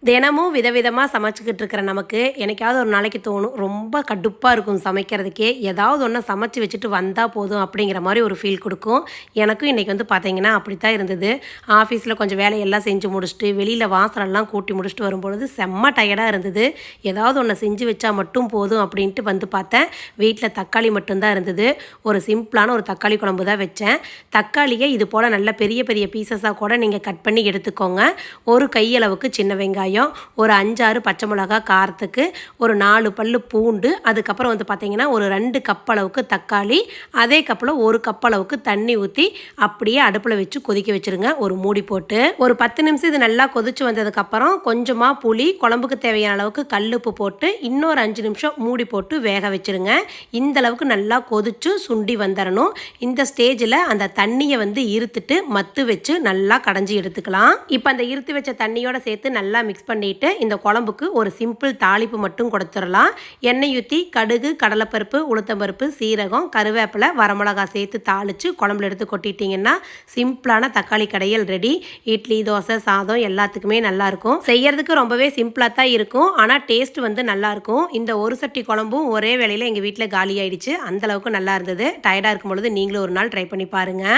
தினமும் விதவிதமாக சமைச்சிக்கிட்டு இருக்கிற நமக்கு என்னைக்காவது ஒரு நாளைக்கு தோணும், ரொம்ப கடுப்பாக இருக்கும் சமைக்கிறதுக்கே. ஏதாவது ஒன்று சமைச்சு வச்சுட்டு வந்தால் போதும் அப்படிங்கிற மாதிரி ஒரு ஃபீல் கொடுக்கும். எனக்கும் இன்றைக்கி வந்து பார்த்தீங்கன்னா அப்படி தான் இருந்தது. ஆஃபீஸில் கொஞ்சம் வேலையெல்லாம் செஞ்சு முடிச்சுட்டு வெளியில் வாசலெல்லாம் கூட்டி முடிச்சுட்டு வரும்பொழுது செம்ம டயர்டாக இருந்தது. ஏதாவது ஒன்று செஞ்சு வச்சா மட்டும் போதும் அப்படின்ட்டு வந்து பார்த்தேன். வீட்டில் தக்காளி மட்டும்தான் இருந்தது. ஒரு சிம்பிளான ஒரு தக்காளி குழம்பு தான் வச்சேன். தக்காளியை இது போல் நல்ல பெரிய பெரிய பீசஸாக கூட நீங்கள் கட் பண்ணி எடுத்துக்கோங்க. ஒரு கையளவுக்கு சின்ன வெங்காயம், ஒரு 5-6 பச்சை மிளகா காரத்துக்கு, ஒரு 4 பல்லு பூண்டு, அதுக்கப்புறம் வந்து பார்த்தீங்கன்னா ஒரு 2 கப் அளவுக்கு தக்காளி, அதே கப்பில் 1 கப் அளவுக்கு தண்ணி ஊற்றி அப்படியே அடுப்பில் வச்சு கொதிக்க வச்சுருங்க. ஒரு மூடி போட்டு ஒரு 10 நிமிஷம் இது நல்லா கொதிச்சு வந்ததுக்கப்புறம் கொஞ்சமாக புளி, குழம்புக்கு தேவையான அளவுக்கு கல்லுப்பு போட்டு இன்னொரு 5 நிமிஷம் மூடி போட்டு வேக வச்சுருங்க. இந்த அளவுக்கு நல்லா கொதிச்சு சுண்டி வந்துடணும். இந்த ஸ்டேஜில் அந்த தண்ணியை வந்து இருத்துட்டு மத்து வச்சு நல்லா கடைஞ்சி எடுத்துக்கலாம். இப்போ அந்த இருத்து வச்ச தண்ணியோட சேர்த்து நல்லா மிக்ஸ் பண்ணிட்டு இந்த குழம்புக்கு ஒரு சிம்பிள் தாளிப்பு மட்டும் கொடுத்துடலாம். எண்ணெய் ஊற்றி கடுகு, கடலைப்பருப்பு, உளுத்தம்பருப்பு, சீரகம், கருவேப்பிலை, வரமிளகா சேர்த்து தாளித்து குழம்புல எடுத்து கொட்டிட்டிங்கன்னா சிம்பிளான தக்காளி கடையல் ரெடி. இட்லி, தோசை, சாதம் எல்லாத்துக்குமே நல்லாயிருக்கும். செய்யறதுக்கு ரொம்பவே சிம்பிளாக தான் இருக்கும், ஆனால் டேஸ்ட் வந்து நல்லாயிருக்கும். இந்த ஒரு சட்டி குழம்பும் ஒரே வேளையில் எங்கள் வீட்டில் காலி ஆயிடுச்சு. அந்தளவுக்கு நல்லா இருந்தது. டயர்டாக இருக்கும் பொழுது நீங்களும் ஒரு நாள் ட்ரை பண்ணி பாருங்கள்.